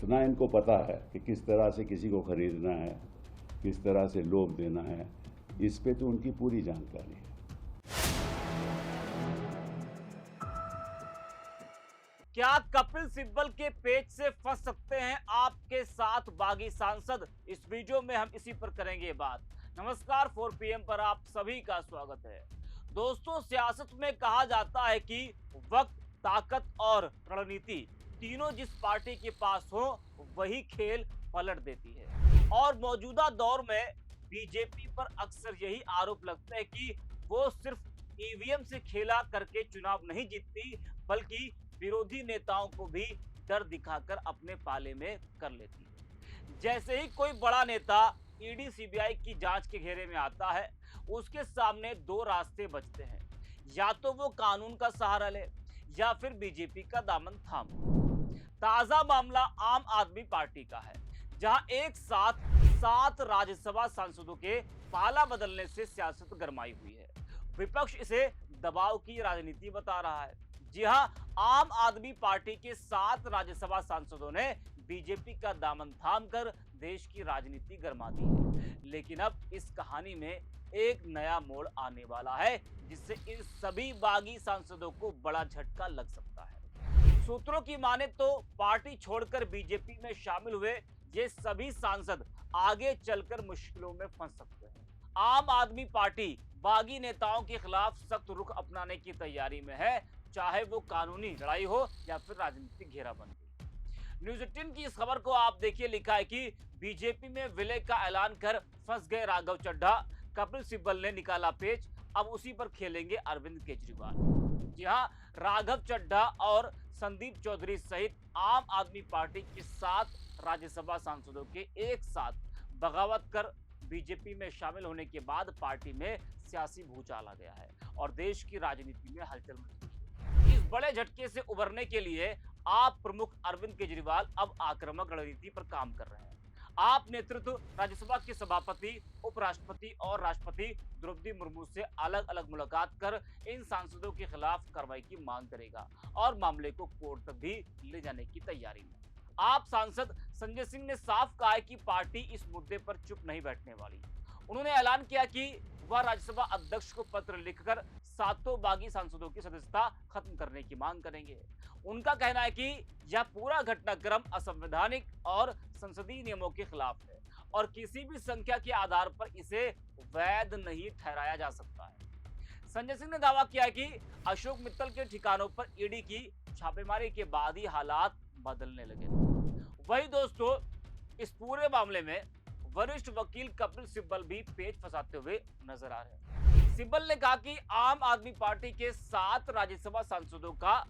इतना इनको पता है कि किस तरह से किसी को खरीदना है, किस तरह से लोभ देना है, इस पे तो उनकी पूरी जानकारी है। क्या कपिल सिब्बल के पेच से फंस सकते हैं आपके साथ बागी सांसद? इस वीडियो में हम इसी पर करेंगे बात। नमस्कार, 4 PM पर आप सभी का स्वागत है। दोस्तों, सियासत में कहा जाता है कि वक्त, ताकत और रणनीति तीनों जिस पार्टी के पास हो वही खेल पलट देती है। और मौजूदा दौर में बीजेपी पर अक्सर यही आरोप लगता है कि वो सिर्फ ईवीएम से खेला करके चुनाव नहीं जीतती, बल्कि विरोधी नेताओं को भी डर दिखाकर अपने पाले में कर लेती है। जैसे ही कोई बड़ा नेता ईडी सीबीआई की जांच के घेरे में आता है, उसके सामने दो रास्ते बचते हैं। या तो वो कानून का सहारा ले या फिर बीजेपी का दामन थाम। ताजा मामला आम आदमी पार्टी का है, जहां एक साथ 7 राज्यसभा सांसदों के पाला बदलने से सियासत गरमाई हुई है। विपक्ष इसे दबाव की राजनीति बता रहा है। जी हां, आम आदमी पार्टी के 7 राज्यसभा सांसदों ने बीजेपी का दामन थामकर देश की राजनीति गरमा दी है। लेकिन अब इस कहानी में एक नया मोड़ आने वाला है, जिससे इन सभी बागी सांसदों को बड़ा झटका लग सकता है। सूत्रों की माने तो पार्टी छोड़कर बीजेपी में शामिल हुए ये सभी सांसद आगे चलकर मुश्किलों में फंस सकते हैं। आम आदमी पार्टी बागी नेताओं के खिलाफ सख्त रुख अपनाने की तैयारी में है, चाहे वो कानूनी लड़ाई हो या फिर राजनीतिक घेराबंदी। न्यूज 18 की इस खबर को आप देखिए, लिखा है कि बीजेपी में विलय का ऐलान कर फंस गए राघव चड्ढा, कपिल सिब्बल ने निकाला पेच, अब उसी पर खेलेंगे अरविंद केजरीवाल। जी हां, राघव चड्ढा और संदीप चौधरी सहित आम आदमी पार्टी के 7 राज्यसभा सांसदों के एक साथ बगावत कर बीजेपी में शामिल होने के बाद पार्टी में सियासी भूचाल आ गया है और देश की राजनीति में हलचल मची है। इस बड़े झटके से उबरने के लिए आप प्रमुख अरविंद केजरीवाल अब आक्रामक रणनीति पर काम कर रहे हैं। आप नेतृत्व राज्यसभा के सभापति, उपराष्ट्रपति और राष्ट्रपति द्रौपदी मुर्मू से अलग अलग मुलाकात कर इन सांसदों के खिलाफ कार्रवाई की मांग करेगा और मामले को कोर्ट तक भी ले जाने की तैयारी में। आप सांसद संजय सिंह ने साफ कहा है कि पार्टी इस मुद्दे पर चुप नहीं बैठने वाली। उन्होंने ऐलान किया कि वह राज्यसभा अध्यक्ष को पत्र लिखकर 7 बागी सांसदों की सदस्यता खत्म करने की मांग करेंगे। उनका कहना है कि यह पूरा घटनाक्रम असंवैधानिक और संसदीय नियमों के खिलाफ है और किसी भी संख्या के आधार पर इसे वैध नहीं ठहराया जा सकता है। संजय सिंह ने दावा किया कि अशोक मित्तल के ठिकानों पर ईडी की छापेमारी के बाद ही हालात बदलने लगे। वही दोस्तों, इस पूरे मामले में वरिष्ठ वकील कपिल सिब्बल भी पेच फंसाते हुए नजर आ रहे हैं। सिब्बल ने कहा कि आम आदमी पार्टी के 7 राज्यसभा सांसदों का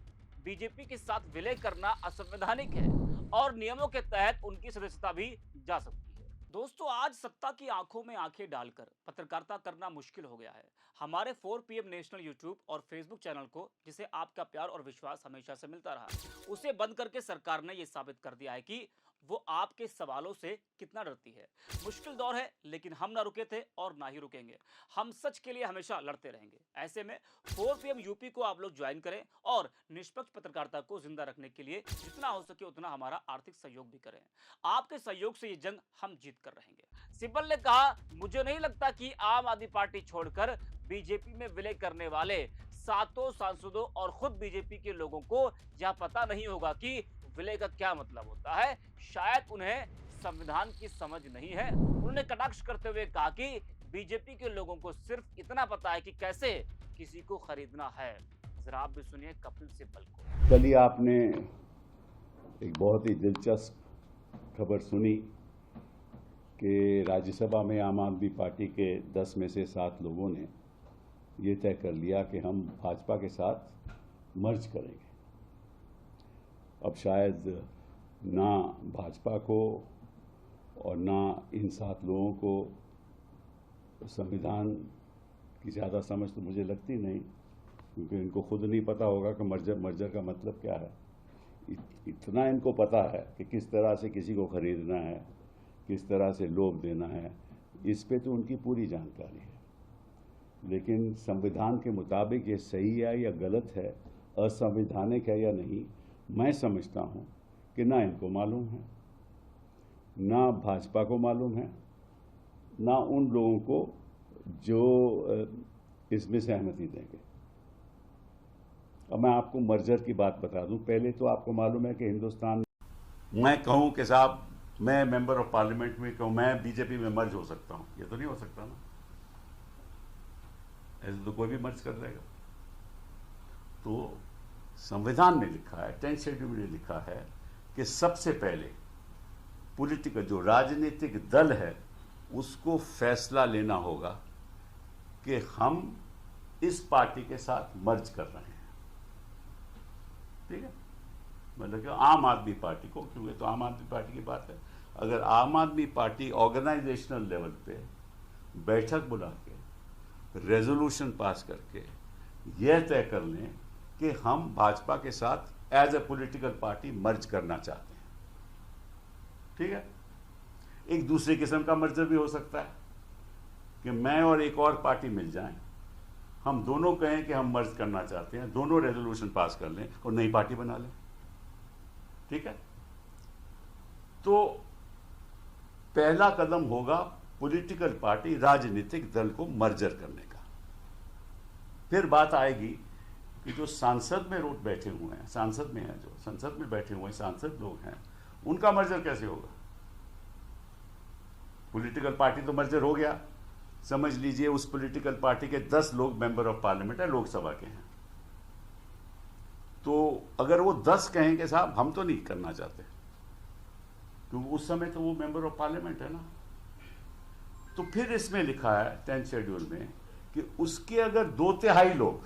बीजेपी के साथ विलय करना असंवैधानिक है और नियमों के तहत उनकी सदस्यता भी जा सकती है। दोस्तों, आज सत्ता की आंखों में आंखें डालकर पत्रकारिता करना मुश्किल हो गया है। हमारे 4 PM नेशनल यूट्यूब और फेसबुक चैनल को, जिसे आपका प्यार और विश्वास हमेशा से मिलता रहा, उसे बंद करके सरकार ने यह साबित कर दिया है कि वो आपके सवालों से कितना डरती है। मुश्किल दौर है, लेकिन हम ना रुके थे और ना ही रुकेंगे। हम सच के लिए हमेशा लड़ते रहेंगे। ऐसे में 4 PM यूपी को आप लोग ज्वाइन करें और निष्पक्ष पत्रकारिता को जिंदा रखने के लिए जितना हो सके उतना हमारा आर्थिक सहयोग भी करें। आपके सहयोग से ये जंग हम जीत कर रहेंगे। सिब्बल ने कहा, मुझे नहीं लगता कि आम आदमी पार्टी छोड़कर बीजेपी में विलय करने वाले 7 सांसदों और खुद बीजेपी के लोगों को यह पता नहीं होगा कि विलय का क्या मतलब होता है। शायद उन्हें संविधान की समझ नहीं है। उन्होंने कटाक्ष करते हुए कहा कि बीजेपी के लोगों को सिर्फ इतना पता है कि कैसे किसी को खरीदना है। जरा आप भी सुनिए कपिल सिब्बल को। कल ही आपने एक बहुत ही दिलचस्प खबर सुनी कि राज्यसभा में आम आदमी पार्टी के 10 में से 7 लोगों ने ये तय कर लिया कि हम भाजपा के साथ मर्ज करेंगे। अब शायद ना भाजपा को और ना इन 7 लोगों को संविधान की ज़्यादा समझ तो मुझे लगती नहीं, क्योंकि इनको खुद नहीं पता होगा कि मर्जर का मतलब क्या है। इतना इनको पता है कि किस तरह से किसी को खरीदना है, किस तरह से लोभ देना है, इस पे तो उनकी पूरी जानकारी है। लेकिन संविधान के मुताबिक ये सही है या गलत है, असंवैधानिक है या नहीं, मैं समझता हूँ कि ना इनको मालूम है ना भाजपा को मालूम है, ना उन लोगों को जो इसमें सहमति देंगे। अब मैं आपको मर्जर की बात बता दूं। पहले तो आपको मालूम है कि हिंदुस्तान, मैं कहूं कि साहब मैं मेंबर ऑफ पार्लियामेंट में कहूं मैं बीजेपी में मर्ज हो सकता हूं, ये तो नहीं हो सकता ना। ऐसे तो कोई भी मर्ज कर देगा। तो संविधान में लिखा है, 10th शेड्यूल में लिखा है कि सबसे पहले पॉलिटिकल जो राजनीतिक दल है उसको फैसला लेना होगा कि हम इस पार्टी के साथ मर्ज कर रहे हैं। ठीक है, मतलब कि आम आदमी पार्टी को, क्योंकि तो आम आदमी पार्टी की बात है। अगर आम आदमी पार्टी ऑर्गेनाइजेशनल लेवल पे बैठक बुला के रेजोल्यूशन पास करके यह तय कर लें कि हम भाजपा के साथ as a political party merge करना चाहते हैं, ठीक है। एक दूसरे किस्म का मर्जर भी हो सकता है कि मैं और एक और पार्टी मिल जाएं, हम दोनों कहें कि हम मर्ज करना चाहते हैं, दोनों रेजोल्यूशन पास कर लें और नई पार्टी बना लें, ठीक है। तो पहला कदम होगा पॉलिटिकल पार्टी राजनीतिक दल को मर्जर करने का। फिर बात आएगी कि जो सांसद में रोट बैठे हुए हैं, सांसद में हैं, जो संसद में बैठे हुए सांसद लोग हैं, उनका मर्जर कैसे होगा। पॉलिटिकल पार्टी तो मर्जर हो गया, समझ लीजिए उस पॉलिटिकल पार्टी के 10 लोग मेंबर ऑफ पार्लियामेंट है, लोकसभा के हैं। तो अगर वो 10 कहें कि साहब हम तो नहीं करना चाहते, क्योंकि उस समय तो वो मेंबर ऑफ पार्लियामेंट है ना। तो फिर इसमें लिखा है 10th शेड्यूल में कि उसके अगर 2/3 लोग,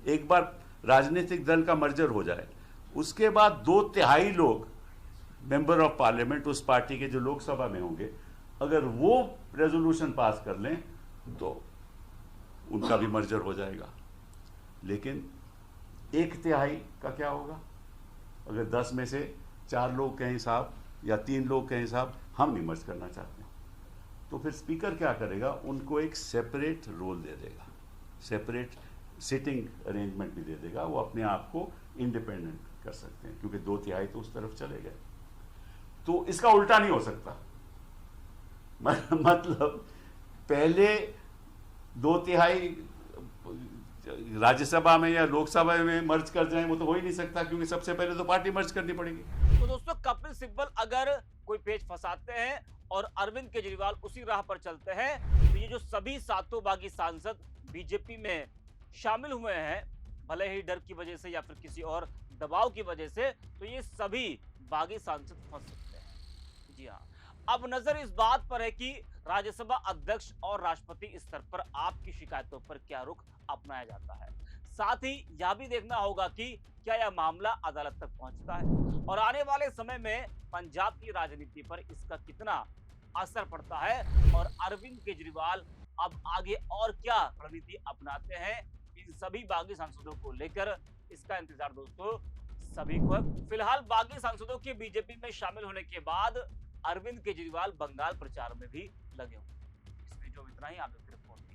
एक बार राजनीतिक दल का मर्जर हो जाए उसके बाद 2/3 लोग मेंबर ऑफ पार्लियामेंट उस पार्टी के जो लोकसभा में होंगे, अगर वो रेजोल्यूशन पास कर लें तो उनका भी मर्जर हो जाएगा। लेकिन 1/3 का क्या होगा। अगर 10 में से 4 लोग कहें साहब या 3 लोग कहें साहब हम नहीं मर्ज करना चाहते, तो फिर स्पीकर क्या करेगा, उनको एक सेपरेट रोल दे देगा, सेपरेट सिटिंग अरेंजमेंट भी दे देगा। वो अपने आप को इंडिपेंडेंट कर सकते हैं, क्योंकि 2/3 तो उस तरफ चले गए। तो इसका उल्टा नहीं हो सकता। मतलब पहले 2/3 राज्यसभा में या लोकसभा में मर्ज कर जाएं, वो तो हो ही नहीं सकता, क्योंकि सबसे पहले तो पार्टी मर्ज करनी पड़ेगी। तो दोस्तों, कपिल सिब्बल अगर कोई पेच फंसाते हैं और अरविंद केजरीवाल उसी राह पर चलते हैं, तो ये जो सभी सातों बागी सांसद बीजेपी में शामिल हुए हैं, भले ही डर की वजह से या फिर किसी और दबाव की वजह से, तो ये सभी बागी सांसद फंस सकते हैं। जी हाँ, अब नजर इस बात पर है कि राज्यसभा अध्यक्ष और राष्ट्रपति स्तर पर आपकी शिकायतों पर क्या रुख अपनाया जाता है। साथ ही यह भी देखना होगा कि क्या यह मामला अदालत तक पहुंचता है और आने वाले समय में पंजाब की राजनीति पर इसका कितना असर पड़ता है और अरविंद केजरीवाल अब आगे और क्या रणनीति अपनाते हैं इन सभी बागी सांसदों को लेकर, इसका इंतजार दोस्तों सभी को है। फिलहाल बागी सांसदों के बीजेपी में शामिल होने के बाद अरविंद केजरीवाल बंगाल प्रचार में भी लगे हुए। इस वीडियो में इतना ही, आप लोग रिपोर्ट किए।